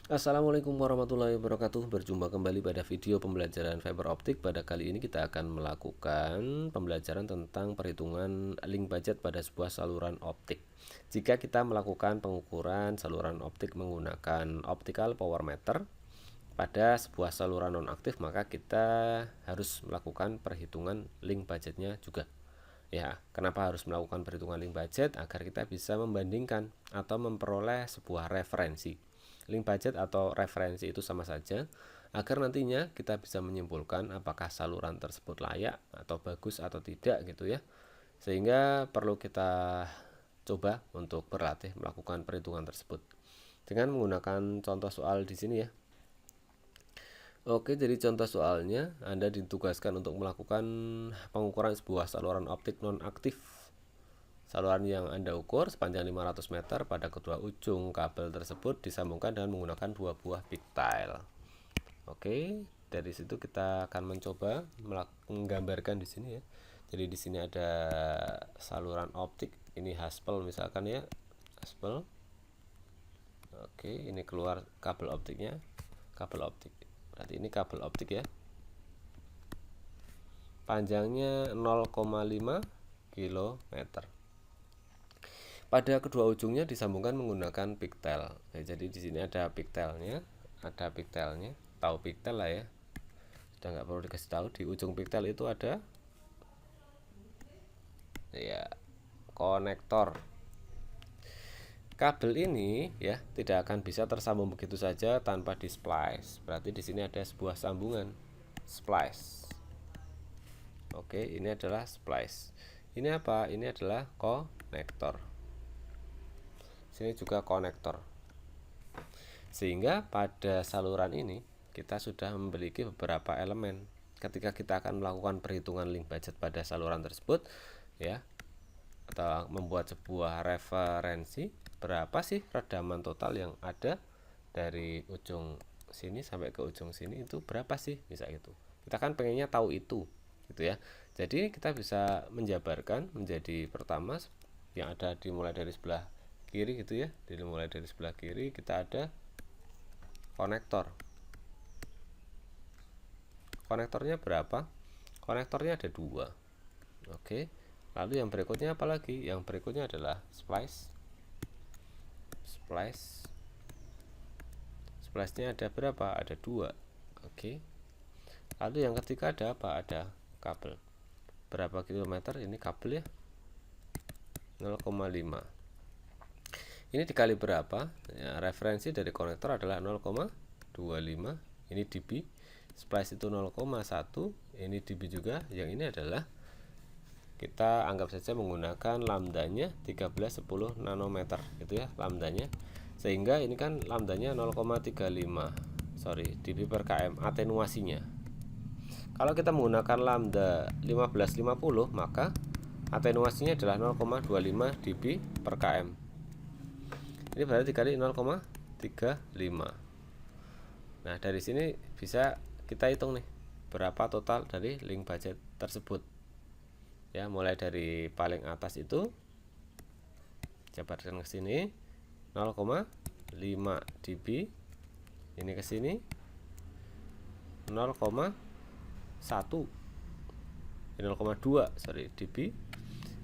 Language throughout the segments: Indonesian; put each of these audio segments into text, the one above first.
Assalamualaikum warahmatullahi wabarakatuh. Berjumpa kembali pada video pembelajaran fiber optik. Pada kali ini kita akan melakukan pembelajaran tentang perhitungan link budget pada sebuah saluran optik. Jika kita melakukan pengukuran saluran optik menggunakan optical power meter pada sebuah saluran nonaktif, maka kita harus melakukan perhitungan link budgetnya juga. Ya, kenapa harus melakukan perhitungan link budget? Agar kita bisa membandingkan atau memperoleh sebuah referensi. Link budget atau referensi itu sama saja, agar nantinya kita bisa menyimpulkan apakah saluran tersebut layak atau bagus atau tidak gitu ya. Sehingga perlu kita coba untuk berlatih melakukan perhitungan tersebut dengan menggunakan contoh soal di sini ya. Oke, jadi contoh soalnya Anda ditugaskan untuk melakukan pengukuran sebuah saluran optik nonaktif. Saluran yang Anda ukur sepanjang 500 meter, pada kedua ujung kabel tersebut disambungkan dengan menggunakan dua buah pigtail. Oke, dari situ kita akan mencoba menggambarkan di sini ya. Jadi di sini ada saluran optik, ini haspel misalkan ya, haspel. Oke, ini keluar kabel optiknya, kabel optik. Berarti ini kabel optik ya. Panjangnya 0,5 km. Pada kedua ujungnya disambungkan menggunakan pigtail. Nah, jadi di sini ada pigtailnya, ada pigtailnya. Tahu pigtail lah ya. Sudah nggak perlu dikasih tahu. Di ujung pigtail itu ada ya konektor. Kabel ini ya tidak akan bisa tersambung begitu saja tanpa di splice. Berarti di sini ada sebuah sambungan splice. Oke, ini adalah splice. Ini apa? Ini adalah konektor. Sini juga konektor. Sehingga pada saluran ini kita sudah memiliki beberapa elemen. Ketika kita akan melakukan perhitungan link budget pada saluran tersebut ya, atau membuat sebuah referensi, berapa sih redaman total yang ada dari ujung sini sampai ke ujung sini, itu berapa sih, bisa gitu. Kita kan pengennya tahu itu gitu ya. Jadi kita bisa menjabarkan menjadi pertama yang ada dimulai dari sebelah kiri gitu ya. Dimulai dari sebelah kiri kita ada konektor. Konektornya berapa? Konektornya ada dua. Oke. Lalu yang berikutnya apa lagi? Yang berikutnya adalah splice. Splice. Splice-nya ada berapa? Ada dua. Oke. Lalu yang ketiga ada apa? Ada kabel. Berapa kilometer ini kabel ya? 0,5. Ini dikali berapa? Ya, referensi dari konektor adalah 0,25. Ini dB. Splice itu 0,1. Ini dB juga. Yang ini adalah, kita anggap saja menggunakan lambdanya 1310 nanometer gitu ya, lambdanya. Sehingga ini kan lambdanya 0,35. Sorry, dB per km atenuasinya. Kalau kita menggunakan lambda 1550, maka atenuasinya adalah 0,25 dB per km. Ini berarti dikali 0,35. Nah, dari sini bisa kita hitung nih berapa total dari link budget tersebut. Ya, mulai dari paling atas itu jabarkan ke sini 0,5 dB, ini ke sini 0,1 0,2 dB.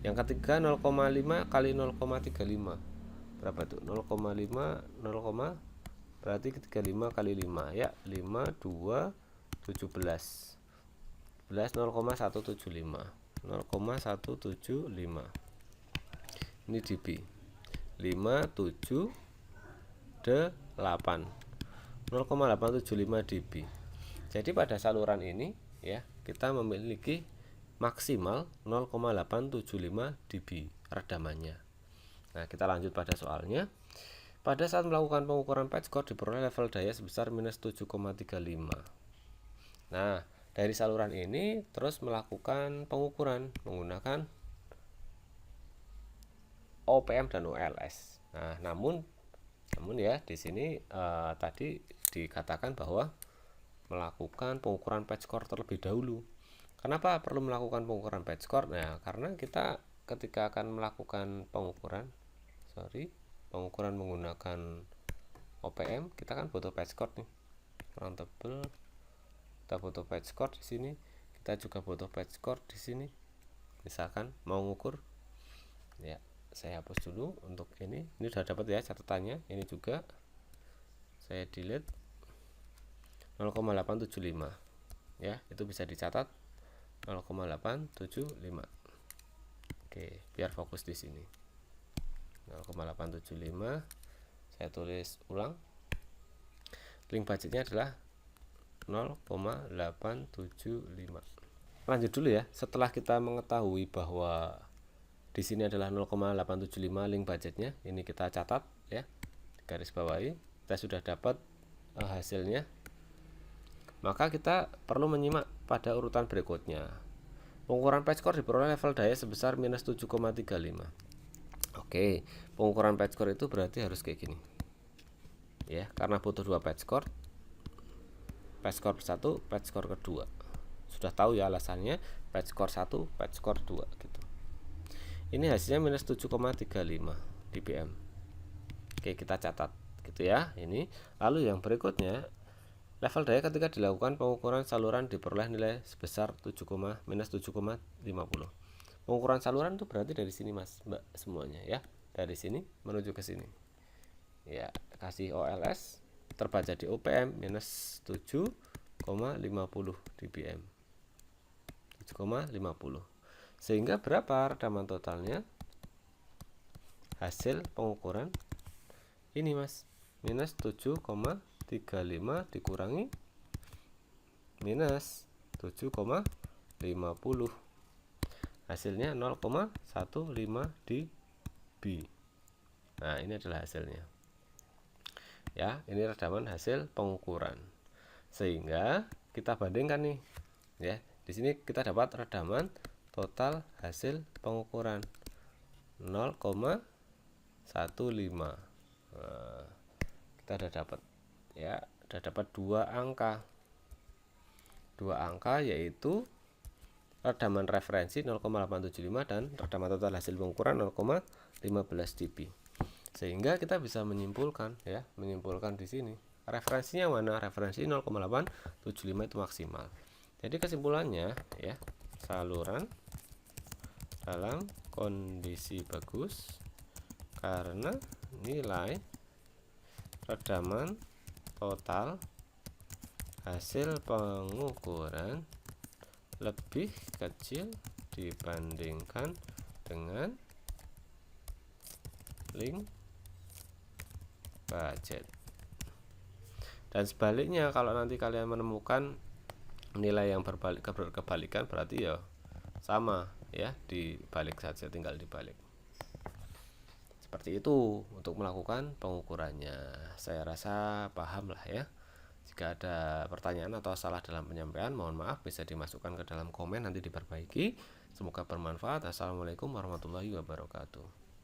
Yang ketiga 0,5 kali 0,35 berapa tuh? 0,5 0, berarti 35 kali 5 ya, 5 2 17 0,175 0,175. Ini dB 578 0,875 dB. Jadi pada saluran ini ya, kita memiliki maksimal 0,875 dB redamannya. Nah, kita lanjut pada soalnya. Pada saat melakukan pengukuran patch cord diperoleh level daya sebesar minus 7,35. Nah, dari saluran ini terus melakukan pengukuran menggunakan OPM dan OLS. Nah, namun ya di sini tadi dikatakan bahwa melakukan pengukuran patch cord terlebih dahulu. Kenapa perlu melakukan pengukuran patch cord? Nah, karena kita ketika akan melakukan pengukuran menggunakan OPM kita kan butuh patch cord nih, kurang tebel. Kita butuh patch cord di sini, kita juga butuh patch cord di sini. Misalkan mau ngukur, ya saya hapus dulu untuk ini sudah dapat ya catatannya. Ini juga saya delete 0,875 ya, itu bisa dicatat 0,875. Oke, biar fokus di sini 0,875. Saya tulis ulang, link budgetnya adalah 0,875. Lanjut dulu ya. Setelah kita mengetahui bahwa di sini adalah 0,875 link budgetnya, ini kita catat ya, garis bawahi. Kita sudah dapat hasilnya. Maka kita perlu menyimak pada urutan berikutnya. Pengukuran patch core diperoleh level daya sebesar minus 7,35. Oke, pengukuran patch core itu berarti harus kayak gini ya, karena butuh 2 patch core. Patch core 1, patch core kedua. Sudah tahu ya alasannya, patch core 1, patch core 2 gitu. Ini hasilnya minus 7,35 dBm. Oke, kita catat gitu ya. Ini lalu yang berikutnya, level daya ketika dilakukan pengukuran saluran diperoleh nilai sebesar minus 7,50. Pengukuran saluran itu berarti dari sini Mas Mbak semuanya ya, dari sini menuju ke sini ya, kasih OLS terbaca di OPM minus 7,50 dBm, 7,50. Sehingga berapa redaman totalnya hasil pengukuran ini Mas, minus 7,35 dikurangi minus 7,50, hasilnya 0,15 dB. Nah, ini adalah hasilnya ya, ini redaman hasil pengukuran. Sehingga kita bandingkan nih ya, di sini kita dapat redaman total hasil pengukuran 0,15. Nah, kita udah dapat ya, udah dapat dua angka yaitu redaman referensi 0,875 dan redaman total hasil pengukuran 0,15 dB. Sehingga kita bisa menyimpulkan ya, menyimpulkan di sini referensinya mana, referensi 0,875 itu maksimal. Jadi kesimpulannya ya, saluran dalam kondisi bagus karena nilai redaman total hasil pengukuran lebih kecil dibandingkan dengan link budget. Dan sebaliknya, kalau nanti kalian menemukan nilai yang kebalikan, berarti ya sama ya, dibalik saja, tinggal dibalik. Seperti itu untuk melakukan pengukurannya. Saya rasa paham lah ya. Jika ada pertanyaan atau salah dalam penyampaian, mohon maaf, bisa dimasukkan ke dalam komen, nanti diperbaiki. Semoga bermanfaat. Assalamualaikum warahmatullahi wabarakatuh.